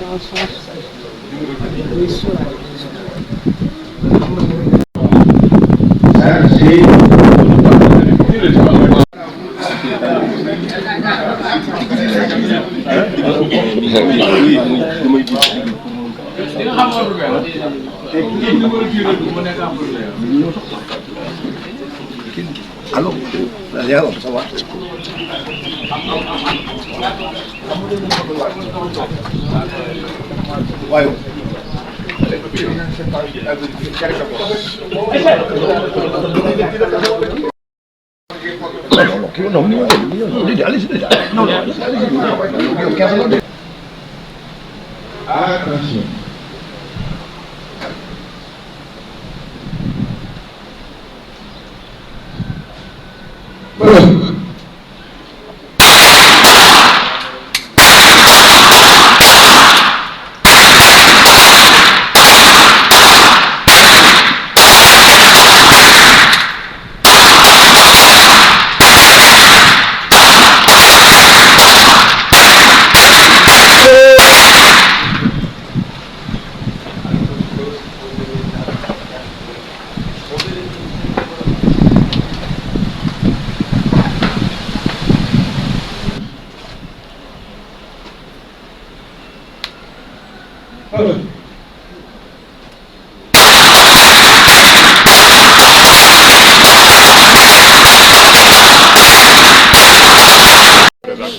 dans le sens des soins. Alors, ça va. Ouais. Attention.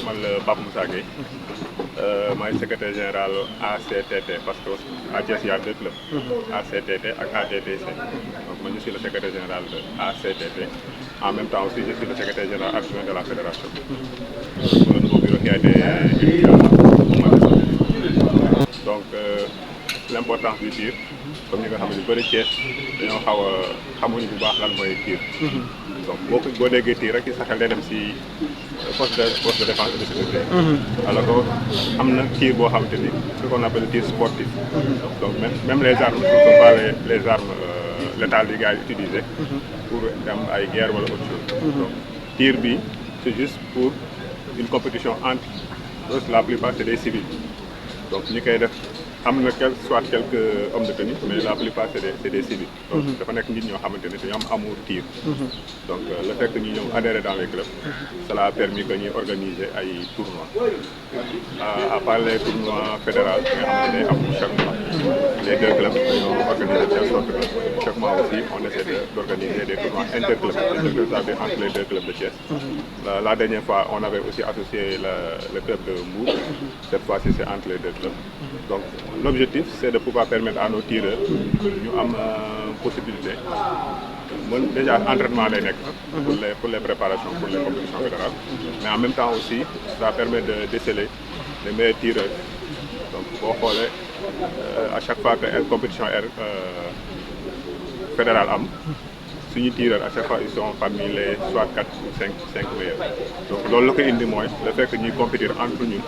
Man la Pape Moussa Gueye maay secrétaire général ACTT parce que à Thiès il y a deux clubs, ACTT ak ATTC. Donc moi je suis le secrétaire général de ACTT. En même temps aussi je suis le secrétaire général adjoint de la fédération. Pour le nouveau bureau qui a été élu au mois de décembre. Donc l'importance du tir comme ñi nga xam ne ñu bëri Thiès dañoo xaw a xamuñu bu baax lan mooy tir. Donc boo déggee tir rek sa xel day dem si force de défense et de sécurité. Alors que am na tir boo xamante ni ce qu'on appelle tir sportif. Donc même les armes ne sont pas les armes létales yi gars yi utilisé pour dem ay guerre wala autre chose. Donc tir bi c'est juste pour une compétition entre la plupart c'est des civils. Donc ñi koy def am na soit quelques hommes de tenue mais la plupart c'est des civils. Donc dafa nekk nit ñoo xamante ni dañoo am amour tir. Donc le fait que ñu ñëw adhérer dans les clubs cela a permis que ñuy organiser ay tournois. À part les tournois fédéraux nga xamante ne am chaque mois les deux clubs dañoo organiser telle sorte que chaque mois aussi on essaie d'organiser des tournois interclubs. C'est-à-dire entre les deux clubs de Thiès. La dernière fois on avait aussi associé le club de Mbour. Cette fois-ci c'est entre les deux clubs. Donc l'objectif c'est de pouvoir permettre à nos tireurs ñu am possibilité bon déjà entraînement lay nekk pour les préparations pour les compétitions fédérales mais en même temps aussi ça permet de déceler les meilleurs tireurs. Donc boo xoolee à chaque fois que compétition fédérale am suñu tireurs à chaque fois ils sont parmi les soit 4 ou 5 meilleurs. Donc loolu la ko indi mooy le fait que ñuy compétir entre ñun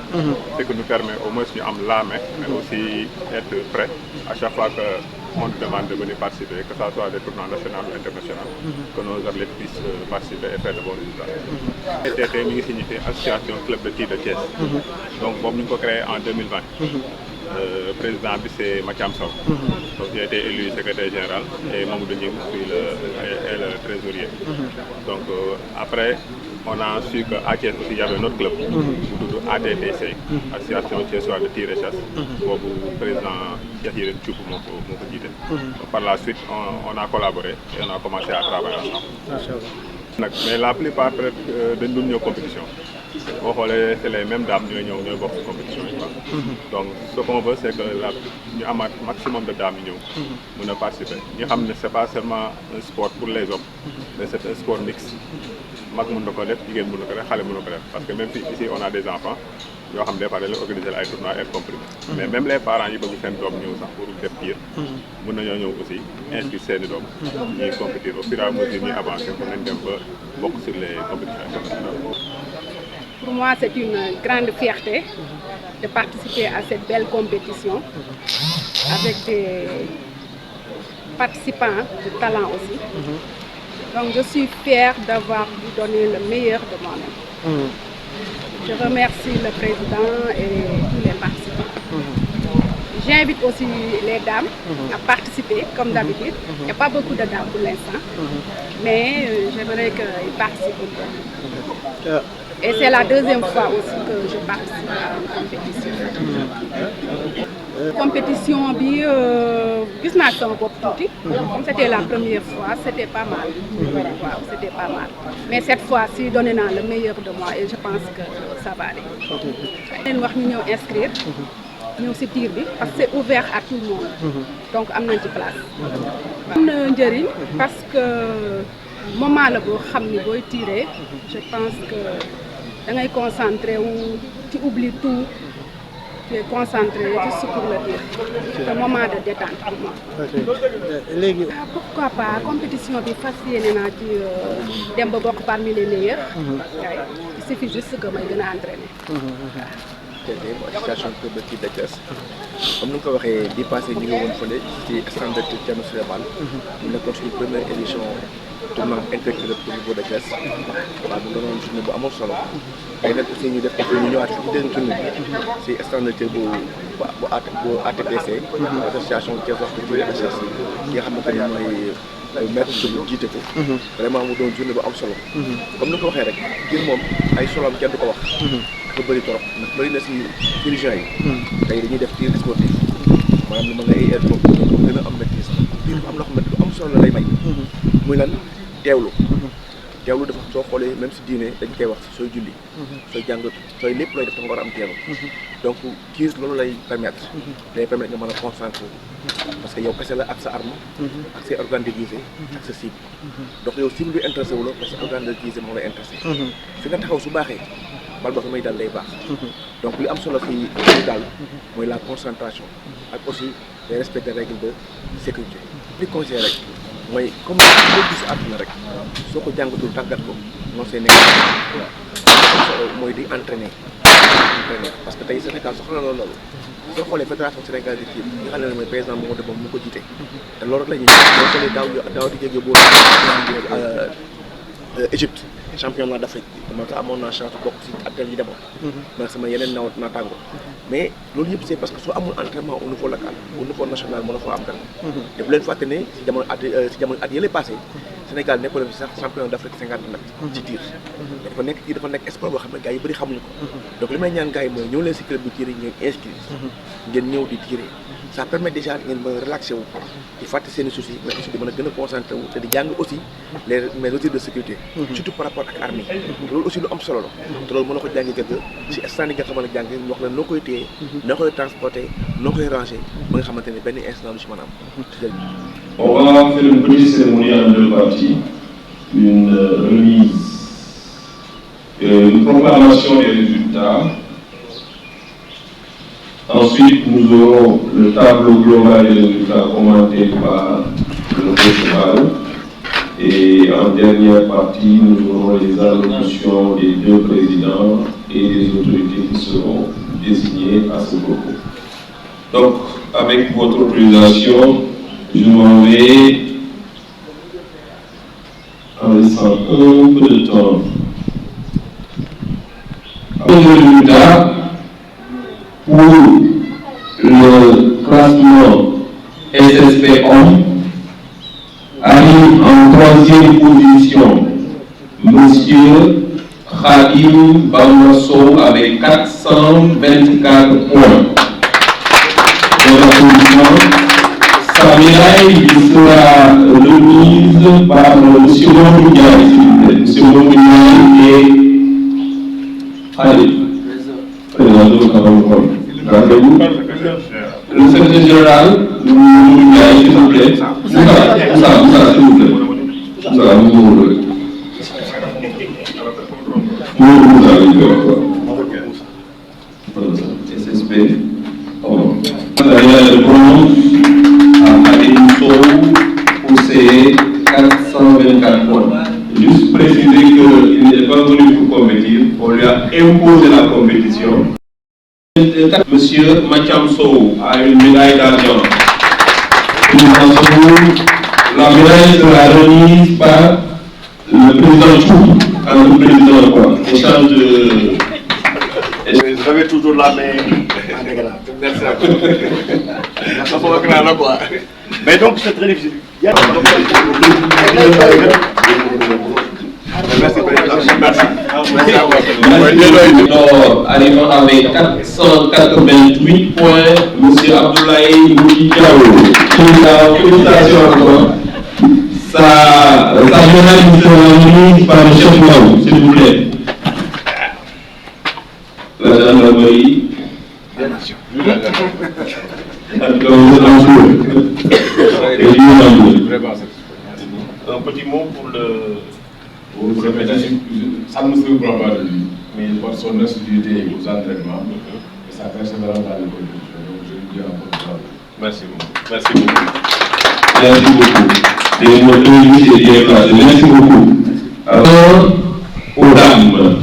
c'est que nous permet au moins ñu am la main mais aussi être prêt à chaque fois que on nous demande de venir participer que ça soit des tournois nationaux ou internationaux que nos athlètes puissent participer et faire de bons résultats. ATT mi ngi signifié association club de tir de Thiès. Donc boobu ñu ngi ko créé en 2020. Président bi c'est Mathiam Sow. Donc j'ai été élu secrétaire général et Mamadou Ndiaye suis le trésorier. Donc après on a su qu'à Thiès aussi il y avait notre club bu tudd ATTC, association thiessoise de tir et chasse. Boobu président Cheikh Yérim Thioub moo ko jiite. Par la suite on a collaboré et on a commencé à travailler ensemble. Mais la plupart peut-être dañ doon ñëw compétition. Boo xoolee c'est les mêmes dames ñooy bokk compétition yi quoi. Donc ce qu'on veut c'est que ñu amaat maximum de dames yi ñëw mën a participer ñu xam ne c'est pas seulement un sport pour les hommes mais c'est un sport mixte. Mag mën na ko def jigéen mën na ko def xale mën na ko def parce que même ici on a des enfants yoo xam des fois dañ leen organiser ay tournois air compris mais même les parents yi bëgg seen doom ñëw sax pour def tir mën nañoo ñëw aussi inscrire seeni doom ñuy compétir au fur et à mesure ñuy avancer pour nañ dem ba bokk sur les compétitions internationales. Pour moi c'est une grande fierté de participer à cette belle compétition avec des participants de talent aussi. Donc je suis fière d'avoir donné le meilleur de moi-même. Je remercie le président et tous les participants. J'invite aussi les dames à participer, comme d'habitude. Il n'y a pas beaucoup de dames pour l'instant, mais j'aimerais qu'ils participent un peu. Et c'est la deuxième fois aussi que je participe à une compétition. Compétition bi gis naa sama bopp tuuti. Comme c'était la première fois, c'était pas mal. Waaw, c'était pas mal. Mais cette fois-ci donné naa le meilleur de moi et je pense que ça va aller. leen wax ñu ñëw inscrire. ñëw ci tir bi parce que c'est ouvert à tout le monde. Donc am nañ ci place. am na njëriñ parce que moment la boo xam ni booy tirer je pense que da ngay concentré wu ci oublie tout. Tu es concentré juste pour le tir. C'est un moment de détente pour moi. léegi. Pourquoi pas compétition bi fas yéene naa ci dem ba bokk parmi les meilleurs. Il suffit juste que may gën a entraîner. Association club de tir de Thiès comme ni nga ko waxee bii passé ñu ngi woon fële ci stand de tir Thierno Souleye Bal mu nekkoon suñu première édition tournoi interclub au niveau de Thiès waaw mu doonoon journée bu amoon solo tey nag aussi ñu def ñu ñëwaat ci deuxième tournée ci stand de tir bu ATPC association Thiès wax de tir de Thiès ki nga xamante ni mooy maître Sow jiite ko vraiment mu doon journée bu am solo comme ni nga ko waxee rek tir moom ay soloam kenn du ko wax dafa bëri trop ndax bëri na si dirigeants yi tey dañuy def tir sportif maanaam lu mën nga ay air moom gën a am maîtrise tir bu am loo xam ne lu am solo la lay may muy lan teewlu dafa soo xoolee même si diine dañ koy wax sooy julli sooy jàng sooy lépp looy def da nga war a am teewlu donc tir loolu lay permettre nga mën a concentrer parce que yow kese la ak sa arme ak say organes déguisés ak sa cible donc yow cible bi intéressé wu la parce que organe déguisé moo lay intéressé fi nga taxaw su baaxee bal ba fa may dal day baax donc li am solo fii daal mooy la concentration ak aussi le respect des règles de sécurité li conseil rek mooy comme boo gis àdduna rek soo ko jàngatul tàggat ko non see nekk mooy di entraîner parce que tey Sénégal soxla na loolu soo xoolee fédération Sénégal di tir nga xam ne mooy président Mamadou Ba mu ko jiite te loolu rek la ñuy boo xoolee daaw di jéggi boo Égypte championnat d'Afrique dama ko amoon naa chance bokk ci attel yi demoon mais sama yeneen naataango mais loolu yëpp c'est parce que soo amul entraînement au niveau local au niveau national mën na foo am dara te bu leen fàtte ne si jamono at yële passé Sénégal nekkoon fi sax championnat d'Afrique 50 mètres ci tir dafa nekk sport boo xam ne gars yi bëri xamuñu ko donc li may ñaan gars yi mooy ñëw leen si club bi tir yi ngeen inscrire ngeen ñëw di tirer ça permet déjà ngeen mën a relaxé wu di fàtte seen i soucis mais aussi di mën a gën a concentré wu te di jàng aussi les mesures de sécurité surtout par rapport ak armée loolu aussi lu am solo la te loolu mën na ko jàngi gëgg si stand yi nga xamante ne jàng ñu wax la noo koy téye noo koy transporter noo koy ranger ba nga xamante ne benn instant du si mën a am. On va faire une petite cérémonie en deux parties, une remise, une proclamation des résultats. Ensuite, nous aurons le tableau global des résultats commenté par le principal. Et en dernière partie, nous aurons les allocutions des deux présidents et des autorités qui seront désignées à ce propos. Donc, avec votre autorisation, je m'en vais en laissant un peu de temps. Les résultats pour le classement SSP homme arrive en troisième position Monsieur Khadim Bamasso avec 424 points. Sa médaille lui sera remise par M. Momouniaï, s'il vous plaît. M. Momouniaï et Khalid. Président de Cameroun. Gardez-vous. Le secrétaire général, Momouniaï, s'il vous plaît. Moussa, s'il vous plaît. Moussa, SSP. Le bronze à Khadim Sow pour ses 424 points. Juste préciser qu'il n'est pas venu pour compétir, on lui a imposé la compétition. Monsieur Mathiam Sow a une médaille d'argent. La médaille sera remise par le président Chou, le président quoi, échange de... Vous avez toujours la main en dégueulasse. Merci à vous. Mais donc c'est très difficile. Arrivant avec 488 points, M. Abdoulaye Moudi Diallo. Félicitations à toi. Sa journaliste sera remise par le chef Waou, s'il vous plaît. La gendarmerie. Un petit mot pour le. Vous répétez, ça ne me surprend pas de lui, mais par son assiduité aux entraînements et sa persévérance dans les compétitions. Donc je lui dis encore bravo. Merci beaucoup. Merci beaucoup. Merci beaucoup. Et notre ministre est bien placé. Merci beaucoup. Alors, aux dames.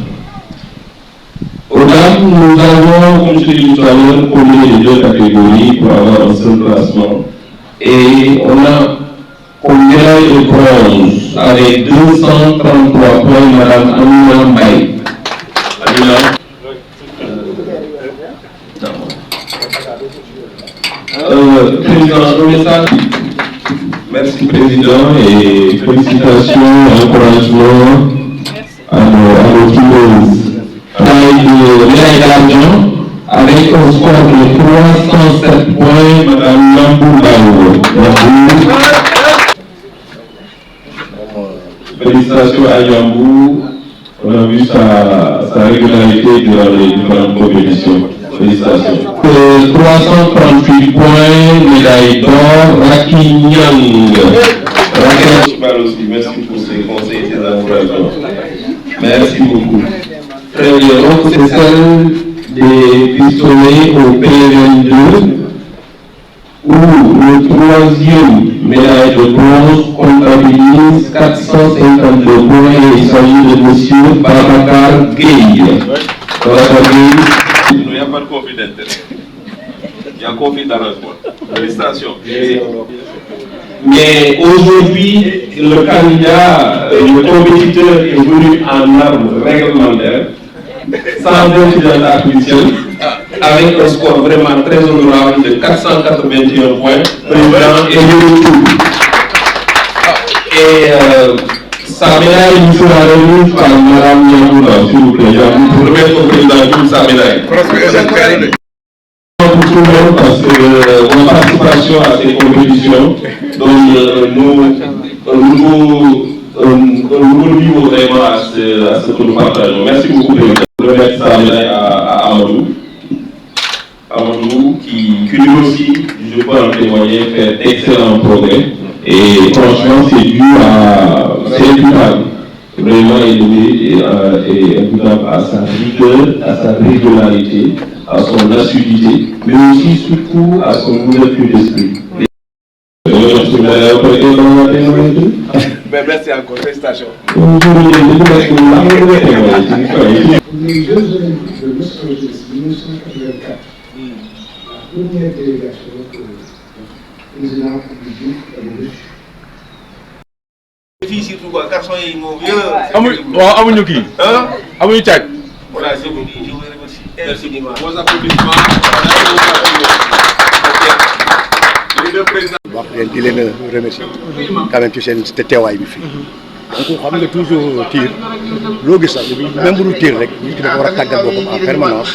Aux dames, nous avons, comme je l'ai dit tout à l'heure, combiné les deux catégories pour avoir un seul classement. Et on a combien de bronze avec 233 points, Madame Amina Mbaye. Amina. Président, un message. Merci Président et félicitations, encouragement à nos joueuses. Médaille d'argent avec un score de 307 points, Madame Nambou Bao. Félicitations à Yambou, on a vu sa régularité durant les différentes compétitions. Félicitations. 338 points, médaille d'or, Raki Nyang. Merci pour ces conseils et ces encouragements. Merci beaucoup. Très bien, donc c'est celle des pistolets au PN2 où le troisième médaille de bronze comptabilise 452 points et il s'agit de M. Babacar Gueye. Il n'y a pas de conflit d'intérêt. Il y a un conflit d'arrangement. Félicitations. Mais aujourd'hui, le candidat, le compétiteur est venu en armes réglementaires, sans incident artificiel, avec un score vraiment très honorable de 481 points, président et tout. Et sa médaille nous sera remise par Mme Yamoula, s'il vous plaît. Pour remettre au président toute sa médaille. Pour tout le monde, parce que notre participation à ces compétitions donne nous niveau vraiment à ce que nous partageons. Merci beaucoup, président. Je remercie sa médaille à Amadou. Amadou qui lui aussi, je peux en témoigner, fait d'excellents progrès. Et franchement, c'est dû à. C'est imputable. Vraiment élevé et imputable à sa rigueur, à sa régularité, à son assiduité, mais aussi surtout à son ouverture d'esprit. Merci encore, félicitations. Pour les Jeux Olympiques de Los Angeles 1984, la première délégation que le président du Diouf avait reçue. Fii surtout quoi, garçon yi moom amuñu kii. amuñu caaj. Voilà, je vous remercie infiniment. Vos applaudissements. wax leen di leen remercier quand même ci seen teewaay bi fii donc xam nga toujours tir loo gis sax même bu dul tir rek nit ki dafa war a tàggat boppam en permanence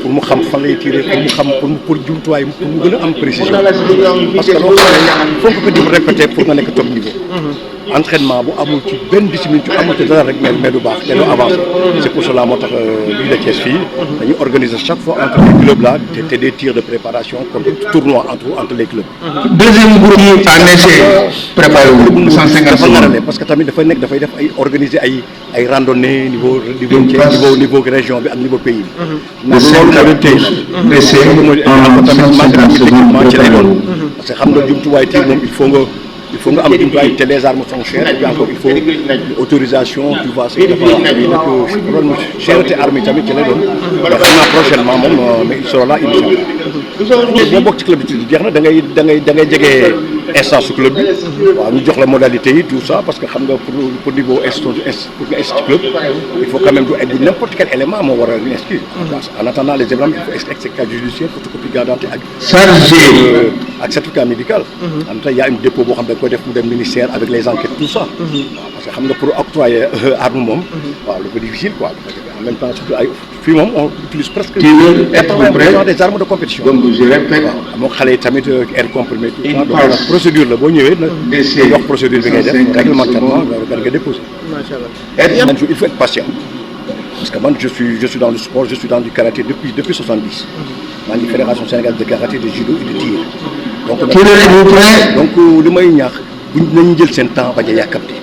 pour mu xam fan lay tiré pour mu xam pour jumtuwaay pour mu gën a am précision parce que loo xam ne foog ko di répéter pour nga nekk top niveau entraînement bu amul ci benn discipline ci amul ci dara rek mais du baax te doo avancé c'est pour cela moo tax Ligue de Thiès fii dañuy organiser chaque fois entre les clubs là te des tirs de préparation comme tournoi entre les clubs. Deuxième groupe en essai préparé wu 150 secondes parce que tamit dafay nekk dafay def ay organiser ay randonnée niveau région bi ak niveau pays bi. loolu tamit tey na. essai en 150 secondes ci lay doon parce que xam nga jumtuwaay tir moom il faut nga am jumtuwaay te les armes sont chères et puis encore il faut autorisation tu vois c'est problème cherté armes yi tamit ci lay doon mais xam naa prochainement moom mais il sera là inch'Allah boo bokk ci club bi jeex na da ngay jege instance su club bi waaw ñu jox la modalité yi tout ça parce que xam nga pour niveau pour nga inscrire club il faut quand même du n'importe quel élément moo war a inscrire en attendant les examens il faut extrait judiciaire photocopie carte d'identité ak certificat médical en même temps il y a une dépôt boo xam ne da koy def mu dem ministère avec les enquêtes tout ça parce que xam nga pour octroyer arme moom waaw lu ko difficile quoi en même temps surtout ay fii moom on utilise presque 80% des armes de compétition donc je répète waaw moo xale yi tamit air comprimé tout ça donc procédure la boo ñëwee nag nga wax procédure bi ngay def réglementairement nga déposer il faut être patient parce que man je suis dans le sport je suis dans du karaté depuis 70 maa ngi fédération sénégalaise de karaté de judo et de tir donc li may ñaax buñ nañu jël seen temps bañ a yàkkamti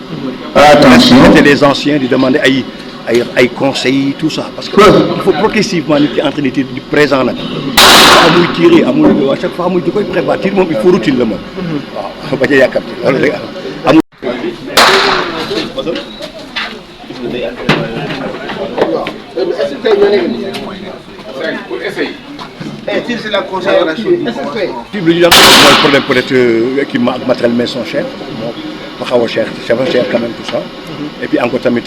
attention les anciens di demander ay conseils tout ça parce que il faut progressivement nit ki entraîner du présent nag amuy tirer amul à chaque fois amuy di koy préparer tir moom il faut routine la moom waaw bañ a yàkkamti loolu rek amul pour essayer. C'est la concentration. lu ñu daan mooy problème peut-être équipement ak matériel mais sont chers ba xaw a cher quand même tout ça et puis encore tamit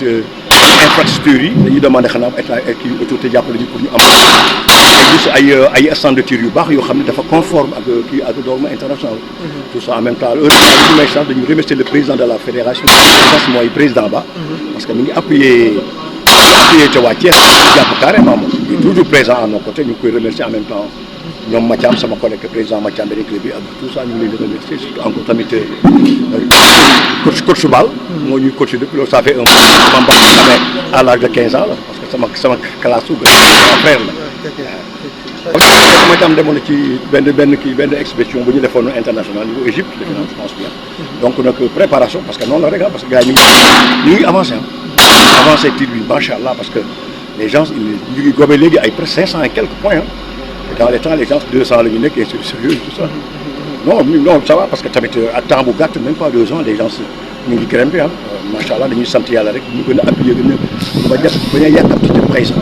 infrastructure yi dañuy demander xanaa état kii autorité jàppale ñu pour ñu am ay stand de tir yu baax yoo xam ne dafa conforme ak kii ak règlement international tout ça en même temps heureusement may chance dañu remercier le président de la fédération mooy président ba parce que mi ngi appuyé ca waa Thiès jàpp carrément moom il est toujours présent à nos côtés ñu ngi koy remercier en même temps ñoom Mathiam sama collègue président Mathiam beneen club bi ak tout ça ñu ngi leen di remercier surtout encore tamit coach Bal moo ñuy coach depuis loolu ça fait un moment ba xamee à l'âge de 15 ans la parce que sama classe su frère la Mathiam demoon na ci benn expédition bu ñu defoon international niveau Égypte je pense bien donc nag préparation parce que noonu la rek parce que gars yi ñu ngi avancé avancé tir bi macha allah parce que les gens ñu ngi gobe léegi ay presque 500 et quelques points dans les temps les gens 200 la ñu nekk et c'est sérieux tout ça non ça va parce que tamit à temps bu gàtt même pas 2 ans les gens ñu ngi grimpé macha allah dañuy sant yàlla rek ñu gën a appuyer gën a bañ a yàkkamti ci présent